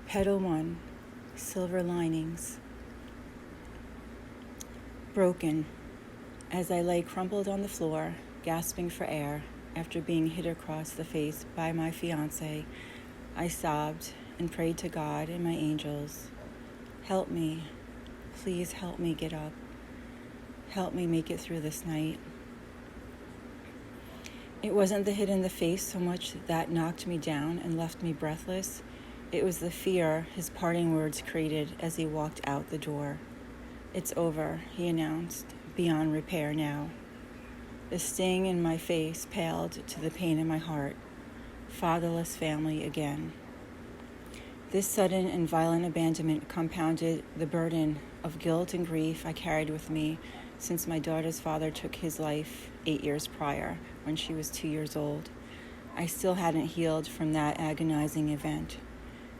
Petal 1, Silver Linings. Broken, as I lay crumpled on the floor, gasping for air, after being hit across the face by my fiancé, I sobbed and prayed to God and my angels. Help me, please help me get up. Help me make it through this night. It wasn't the hit in the face so much that knocked me down and left me breathless. It was the fear his parting words created as he walked out the door. It's over, he announced, beyond repair now. The sting in my face paled to the pain in my heart. Fatherless family again. This sudden and violent abandonment compounded the burden of guilt and grief I carried with me since my daughter's father took his life 8 years prior, when she was 2 years old. I still hadn't healed from that agonizing event.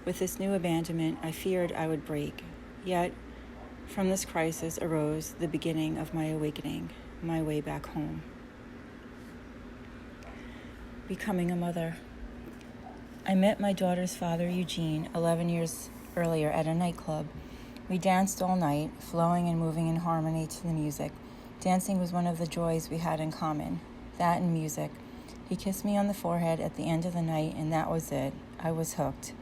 With this new abandonment, I feared I would break. Yet, from this crisis arose the beginning of my awakening, my way back home. Becoming a mother. I met my daughter's father, Eugene, 11 years earlier at a nightclub. We danced all night, flowing and moving in harmony to the music. Dancing was one of the joys we had in common, that and music. He kissed me on the forehead at the end of the night, and that was it. I was hooked.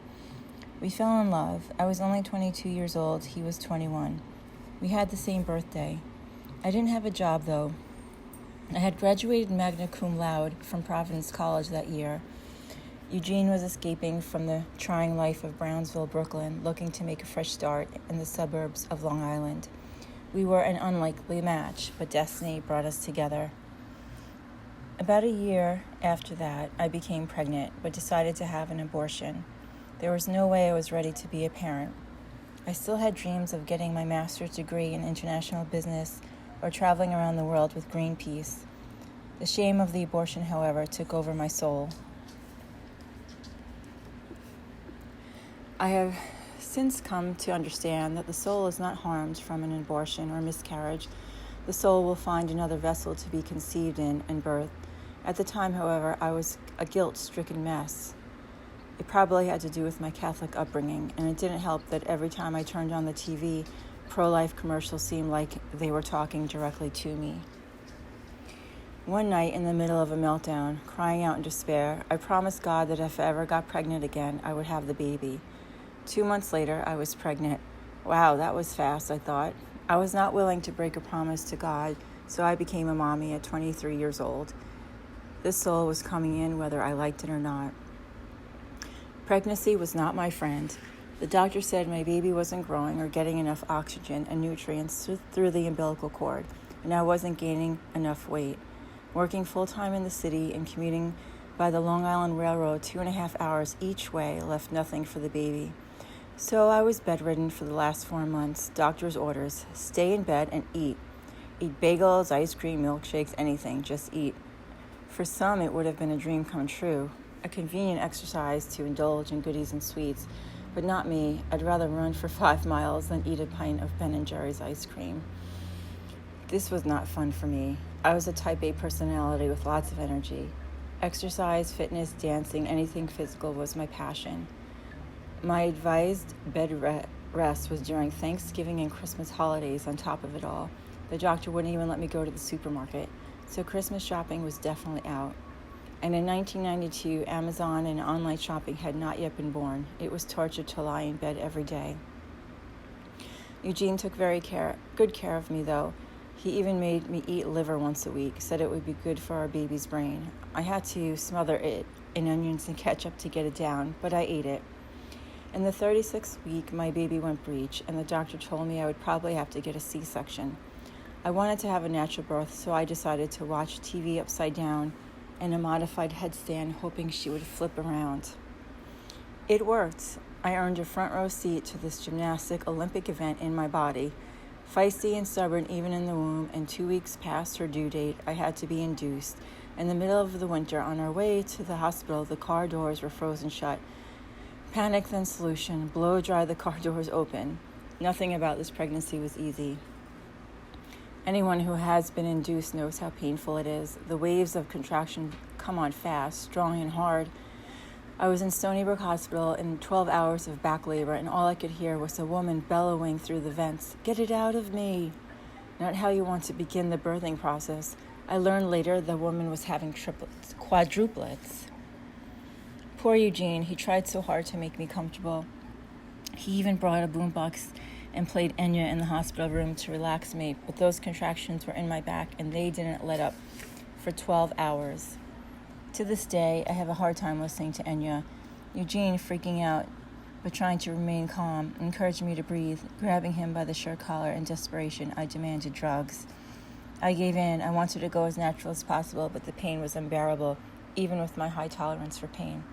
We fell in love. I was only 22 years old. He was 21. We had the same birthday. I didn't have a job, though. I had graduated magna cum laude from Providence College that year. Eugene was escaping from the trying life of Brownsville, Brooklyn, looking to make a fresh start in the suburbs of Long Island. We were an unlikely match, but destiny brought us together. About a year after that, I became pregnant, but decided to have an abortion. There was no way I was ready to be a parent. I still had dreams of getting my master's degree in international business or traveling around the world with Greenpeace. The shame of the abortion, however, took over my soul. I have since come to understand that the soul is not harmed from an abortion or miscarriage. The soul will find another vessel to be conceived in and birthed. At the time, however, I was a guilt-stricken mess. It probably had to do with my Catholic upbringing, and it didn't help that every time I turned on the TV, pro-life commercials seemed like they were talking directly to me. One night, in the middle of a meltdown, crying out in despair, I promised God that if I ever got pregnant again, I would have the baby. 2 months later, I was pregnant. Wow, that was fast, I thought. I was not willing to break a promise to God, so I became a mommy at 23 years old. This soul was coming in whether I liked it or not. Pregnancy was not my friend. The doctor said my baby wasn't growing or getting enough oxygen and nutrients through the umbilical cord, and I wasn't gaining enough weight. Working full-time in the city and commuting by the Long Island Railroad 2.5 hours each way left nothing for the baby. So I was bedridden for the last 4 months. Doctor's orders: stay in bed and eat. Eat bagels, ice cream, milkshakes, anything, just eat. For some, it would have been a dream come true. A convenient exercise to indulge in goodies and sweets, but not me. I'd rather run for 5 miles than eat a pint of Ben & Jerry's ice cream. This was not fun for me. I was a type A personality with lots of energy. Exercise, fitness, dancing, anything physical was my passion. My advised bed rest was during Thanksgiving and Christmas holidays on top of it all. The doctor wouldn't even let me go to the supermarket, so Christmas shopping was definitely out. And in 1992, Amazon and online shopping had not yet been born. It was torture to lie in bed every day. Eugene took very good care of me, though. He even made me eat liver once a week, said it would be good for our baby's brain. I had to smother it in onions and ketchup to get it down, but I ate it. In the 36th week, my baby went breech, and the doctor told me I would probably have to get a C-section. I wanted to have a natural birth, so I decided to watch TV upside down in a modified headstand, hoping she would flip around. It worked. I earned a front row seat to this gymnastic Olympic event in my body. Feisty and stubborn even in the womb, and 2 weeks past her due date, I had to be induced. In the middle of the winter, on our way to the hospital, the car doors were frozen shut. Panic, then solution. Blow dry the car doors open. Nothing about this pregnancy was easy. Anyone who has been induced knows how painful it is. The waves of contraction come on fast, strong and hard. I was in Stony Brook Hospital in 12 hours of back labor, and all I could hear was a woman bellowing through the vents, "Get it out of me!" Not how you want to begin the birthing process. I learned later the woman was having triplets, quadruplets. Poor Eugene, he tried so hard to make me comfortable. He even brought a boombox and played Enya in the hospital room to relax me, but those contractions were in my back and they didn't let up for 12 hours. To this day, I have a hard time listening to Enya. Eugene, freaking out, but trying to remain calm, encouraged me to breathe. Grabbing him by the shirt collar in desperation, I demanded drugs. I gave in. I wanted to go as natural as possible, but the pain was unbearable, even with my high tolerance for pain.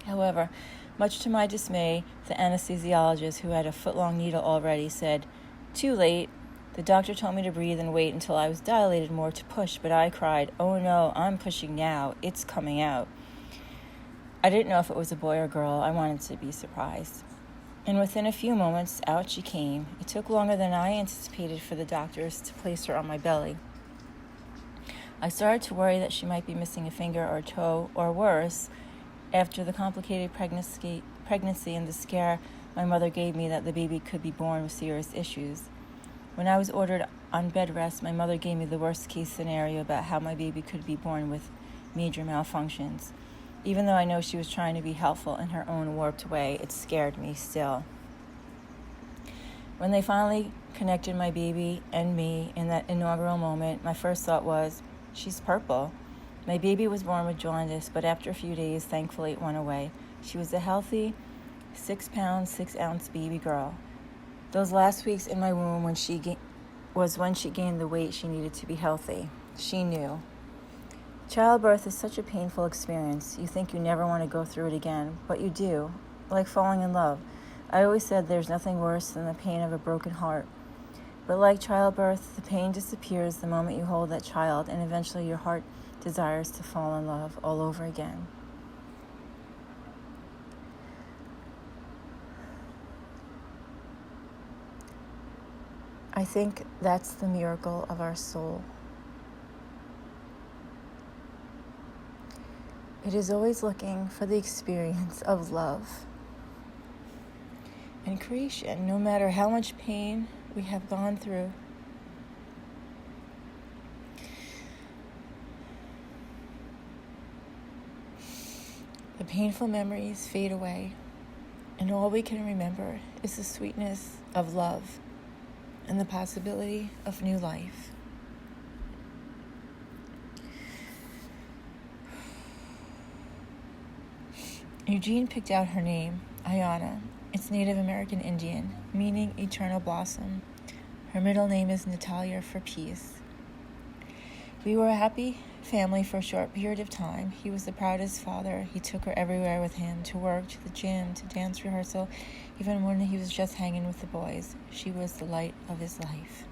However, much to my dismay, the anesthesiologist, who had a foot-long needle already, said, "Too late." The doctor told me to breathe and wait until I was dilated more to push, but I cried, "Oh no, I'm pushing now. It's coming out." I didn't know if it was a boy or girl. I wanted to be surprised. And within a few moments, out she came. It took longer than I anticipated for the doctors to place her on my belly. I started to worry that she might be missing a finger or a toe, or worse, after the complicated pregnancy and the scare my mother gave me that the baby could be born with serious issues. When I was ordered on bed rest, my mother gave me the worst case scenario about how my baby could be born with major malfunctions. Even though I know she was trying to be helpful in her own warped way, it scared me still. When they finally connected my baby and me in that inaugural moment, my first thought was, "She's purple." My baby was born with jaundice, but after a few days, thankfully, it went away. She was a healthy 6-pound, 6-ounce baby girl. Those last weeks in my womb was when she gained the weight she needed to be healthy. She knew. Childbirth is such a painful experience. You think you never want to go through it again, but you do, like falling in love. I always said there's nothing worse than the pain of a broken heart. But like childbirth, the pain disappears the moment you hold that child, and eventually your heart desires to fall in love all over again. I think that's the miracle of our soul. It is always looking for the experience of love and creation, no matter how much pain we have gone through. The painful memories fade away, and all we can remember is the sweetness of love and the possibility of new life. Eugene picked out her name, Ayana. It's Native American Indian, meaning eternal blossom. Her middle name is Natalia for peace. We were a happy family for a short period of time. He was the proudest father. He took her everywhere with him, to work, to the gym, to dance rehearsal, even when he was just hanging with the boys. She was the light of his life.